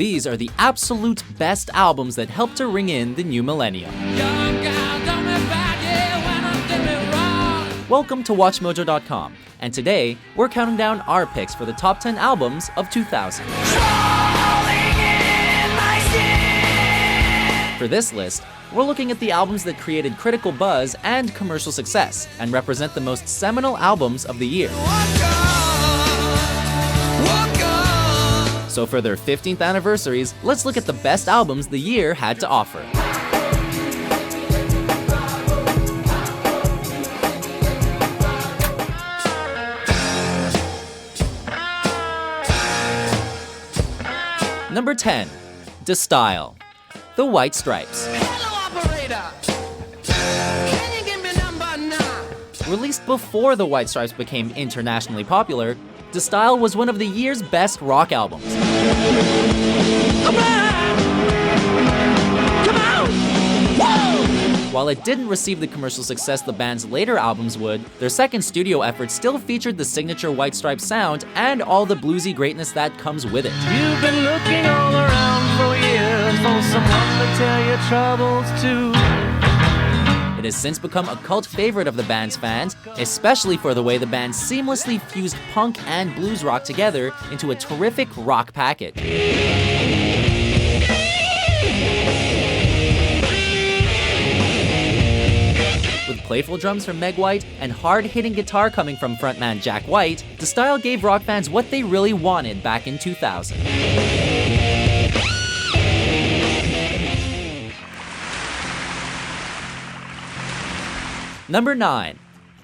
These are the absolute best albums that helped to ring in the new millennium. Welcome to WatchMojo.com, and today we're counting down our picks for the top 10 albums of 2000. For this list, we're looking at the albums that created critical buzz and commercial success, and represent the most seminal albums of the year. So for their 15th anniversaries, let's look at the best albums the year had to offer. Number 10. De Style, The White Stripes. Released before the White Stripes became internationally popular, De Style was one of the year's best rock albums. While it didn't receive the commercial success the band's later albums would, their second studio effort still featured the signature White Stripes sound and all the bluesy greatness that comes with it. You've been looking all around for years for someone to tell your troubles to. It has since become a cult favorite of the band's fans, especially for the way the band seamlessly fused punk and blues rock together into a terrific rock package. With playful drums from Meg White and hard-hitting guitar coming from frontman Jack White, De Style gave rock fans what they really wanted back in 2000. Number 9.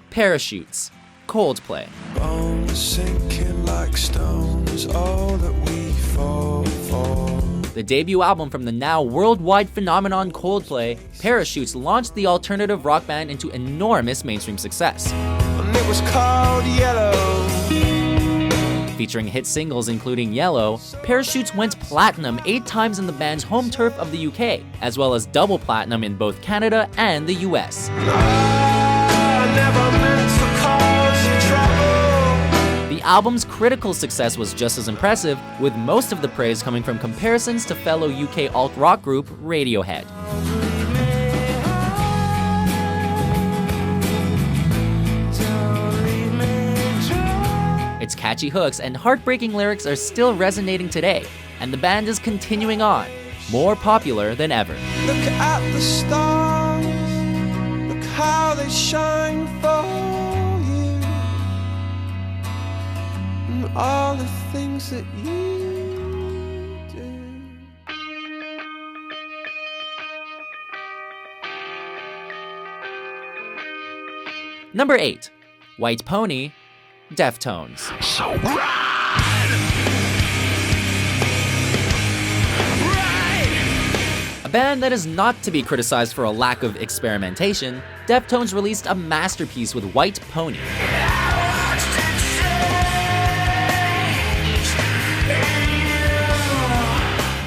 Parachutes, Coldplay. Bones sinking like stones, all that we fall for. The debut album from the now worldwide phenomenon Coldplay, Parachutes launched the alternative rock band into enormous mainstream success. And it was called Yellow. Featuring hit singles including Yellow, Parachutes went platinum 8 times in the band's home turf of the UK, as well as double platinum in both Canada and the US. The album's critical success was just as impressive, with most of the praise coming from comparisons to fellow UK alt-rock group Radiohead. Its catchy hooks and heartbreaking lyrics are still resonating today, and the band is continuing on, more popular than ever. Look at the stars, look how they shine for you, and all the things that you do. Number 8. White Pony, Deftones. So ride! A band that is not to be criticized for a lack of experimentation, Deftones released a masterpiece with White Pony.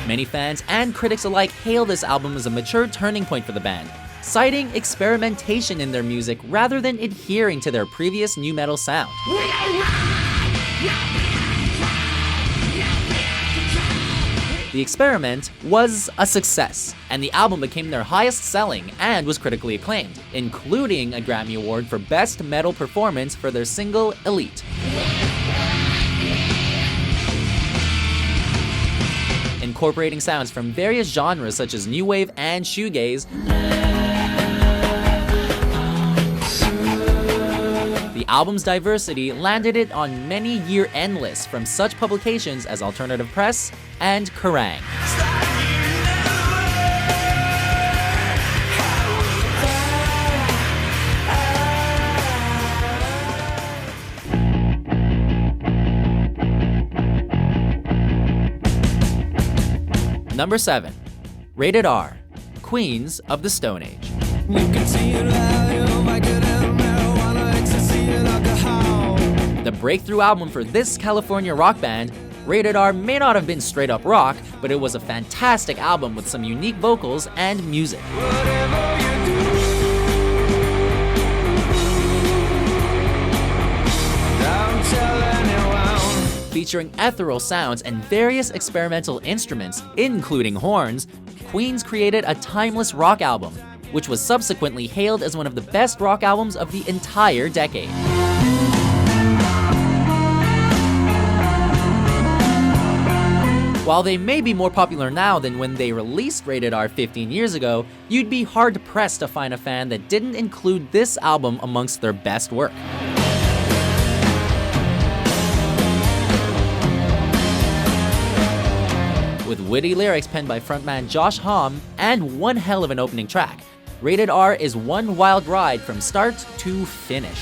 Many fans and critics alike hail this album as a mature turning point for the band, citing experimentation in their music rather than adhering to their previous nu metal sound. The experiment was a success, and the album became their highest selling and was critically acclaimed, including a Grammy Award for Best Metal Performance for their single Elite. Incorporating sounds from various genres such as new wave and shoegaze, the album's diversity landed it on many year-end lists from such publications as Alternative Press and Kerrang! Number 7. Rated R, Queens of the Stone Age. You can see it value, like it in marijuana, ecstasy, and alcohol. The breakthrough album for this California rock band, Rated R may not have been straight up rock, but it was a fantastic album with some unique vocals and music. Whatever you do, don't tell anyone. Featuring ethereal sounds and various experimental instruments, including horns, Queens created a timeless rock album, which was subsequently hailed as one of the best rock albums of the entire decade. While they may be more popular now than when they released Rated R 15 years ago, you'd be hard-pressed to find a fan that didn't include this album amongst their best work. With witty lyrics penned by frontman Josh Homme and one hell of an opening track, Rated R is one wild ride from start to finish.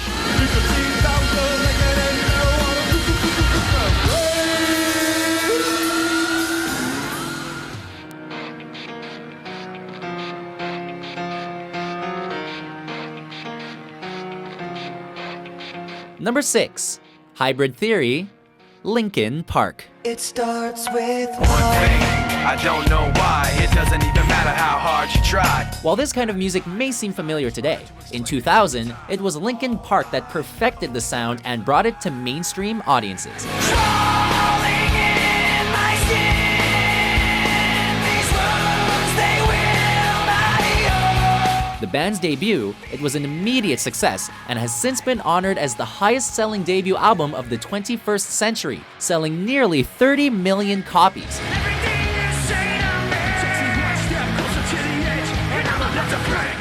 Number 6. Hybrid Theory, Linkin Park. It starts with One thing, I don't know why. It doesn't even matter how hard you try. While this kind of music may seem familiar today, in 2000, it was Linkin Park that perfected the sound and brought it to mainstream audiences. Crawling in my skin, these wounds, they will not heal. The band's debut, it was an immediate success and has since been honored as the highest-selling debut album of the 21st century, selling nearly 30 million copies.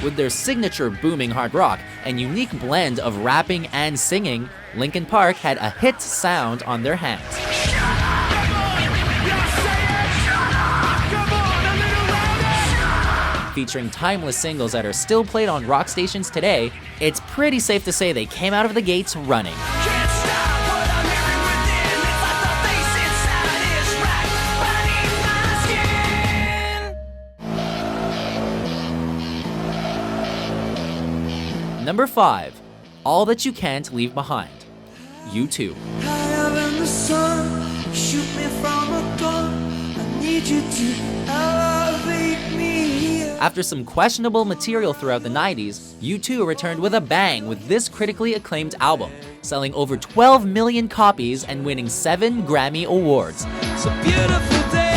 With their signature booming hard rock and unique blend of rapping and singing, Linkin Park had a hit sound on their hands. Featuring timeless singles that are still played on rock stations today, it's pretty safe to say they came out of the gates running. Can't stop what I'm hearing within. It's like the face inside is right beneath my skin. Number 5. All That You Can't Leave Behind, U2. higher in the sun. Shoot me from a gun. I need you to elevate me. After some questionable material throughout the 90s, U2 returned with a bang with this critically acclaimed album, selling over 12 million copies and winning 7 Grammy Awards. It's a beautiful day.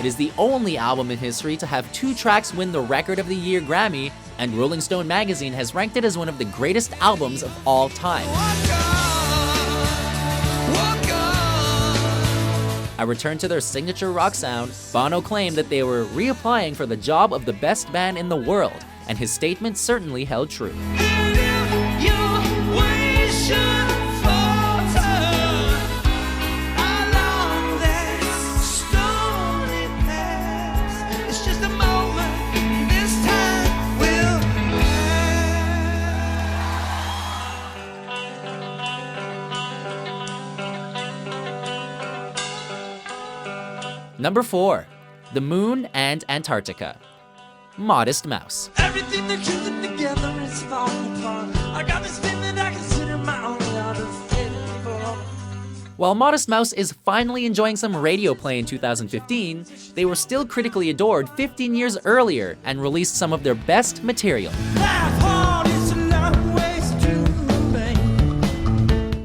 It is the only album in history to have 2 tracks win the Record of the Year Grammy, and Rolling Stone magazine has ranked it as one of the greatest albums of all time. A return to their signature rock sound, Bono claimed that they were reapplying for the job of the best band in the world, and his statement certainly held true. Number 4. The Moon and Antarctica, Modest Mouse. Everything that you put together is falling apart. I got this feeling I consider my own out of favor. While Modest Mouse is finally enjoying some radio play in 2015, they were still critically adored 15 years earlier and released some of their best material.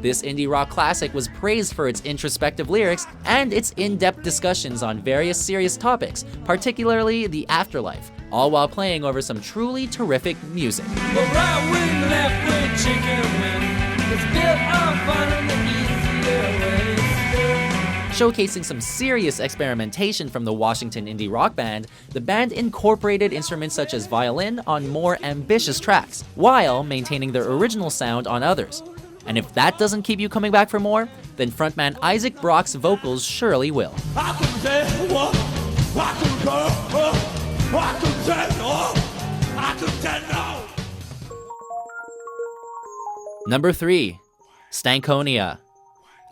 This indie rock classic was praised for its introspective lyrics and its in-depth discussions on various serious topics, particularly the afterlife, all while playing over some truly terrific music. Showcasing some serious experimentation from the Washington indie rock band, the band incorporated instruments such as violin on more ambitious tracks, while maintaining their original sound on others. And if that doesn't keep you coming back for more, then frontman Isaac Brock's vocals surely will. Number 3. Stankonia,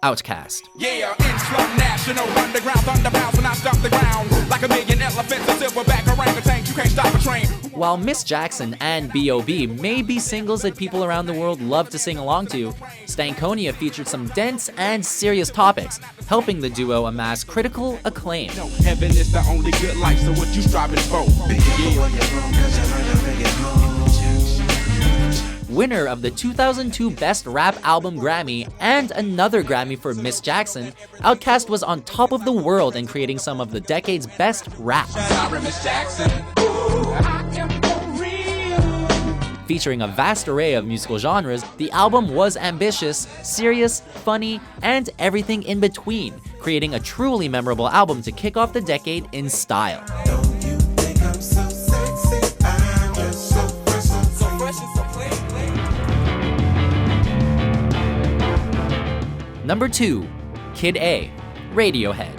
Outcast. Yeah, international underground thunderbounds when I stomp the ground like a million elephants, a silverback orangutan. You can't stop a train. While Miss Jackson and B.O.B. may be singles that people around the world love to sing along to, Stankonia featured some dense and serious topics, helping the duo amass critical acclaim. No, heaven is the only good life, so what you striving for? winner of the 2002 Best Rap Album Grammy and another Grammy for Miss Jackson, Outkast was on top of the world in creating some of the decade's best rap. Sorry, Miss Jackson. Ooh, I am for real. Featuring a vast array of musical genres, the album was ambitious, serious, funny, and everything in between, creating a truly memorable album to kick off the decade in style. Number 2, Kid A, Radiohead.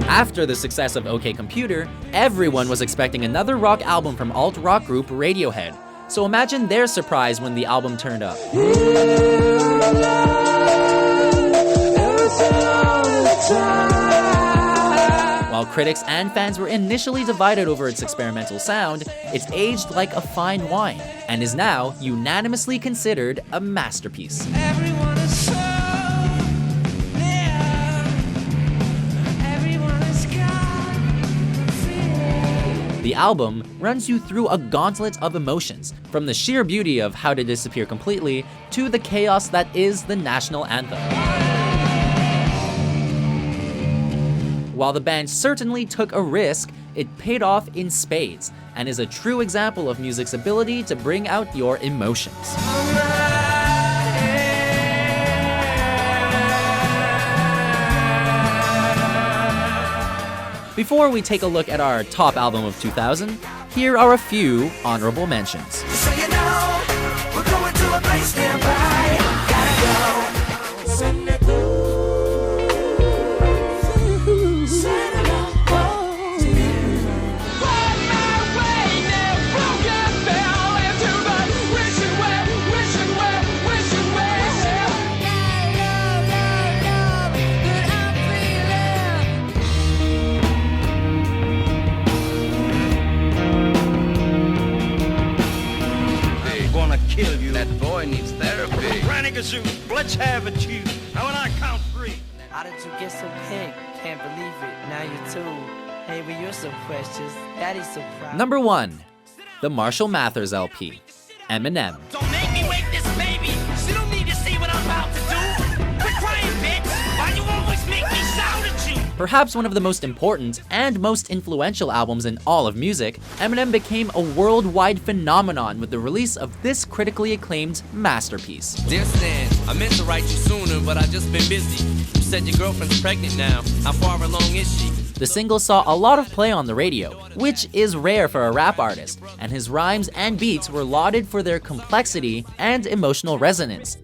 After the success of OK Computer, everyone was expecting another rock album from alt-rock group Radiohead. So imagine their surprise when the album turned up. While critics and fans were initially divided over its experimental sound, it's aged like a fine wine and is now unanimously considered a masterpiece. Everyone is so near. Everyone is gone. The album runs you through a gauntlet of emotions, from the sheer beauty of How to Disappear Completely to the chaos that is the national anthem. While the band certainly took a risk, it paid off in spades and is a true example of music's ability to bring out your emotions. Before we take a look at our top album of 2000, here are a few honorable mentions. So you know, we're going to a place nearby. Gotta go. Kill you. That boy needs therapy. Let's have it, you. Now when I count 3. How did you get so pink? Can't believe it. Now you're 2. Hey, but you're so precious. Daddy's so proud. Number 1, the Marshall Mathers LP, Eminem. Don't make me wake this baby. She don't need to see what I'm about to do. Quit crying, bitch. Why you always make me shout at you? Perhaps one of the most important and most influential albums in all of music, Eminem became a worldwide phenomenon with the release of this critically acclaimed masterpiece. Dear Stan, I meant to write you sooner, but I've just been busy. You said your girlfriend's pregnant now. How far along is she? The single saw a lot of play on the radio, which is rare for a rap artist, and his rhymes and beats were lauded for their complexity and emotional resonance,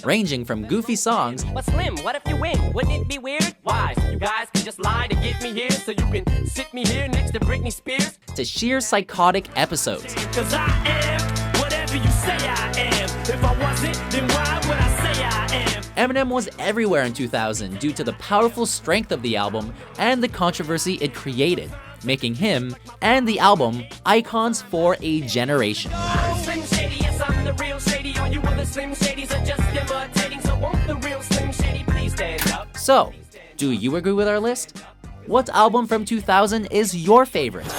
ranging from goofy songs But Slim, what if you win? Wouldn't it be weird? Why? You guys can just lie to get me here so you can sit me here next to Britney Spears? to sheer psychotic episodes. Cause I am whatever you say I am. If I wasn't, then why would I say I am? Eminem was everywhere in 2000 due to the powerful strength of the album and the controversy it created, making him and the album icons for a generation. Slim Shady, yes, I'm the real Shady. All you other Slim Shadys are just imitating. So won't the real Slim Shady please stand up? So, do you agree with our list? What album from 2000 is your favorite?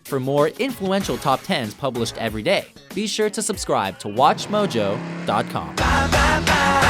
For more influential top 10s published every day, be sure to subscribe to WatchMojo.com. Bye, bye, bye.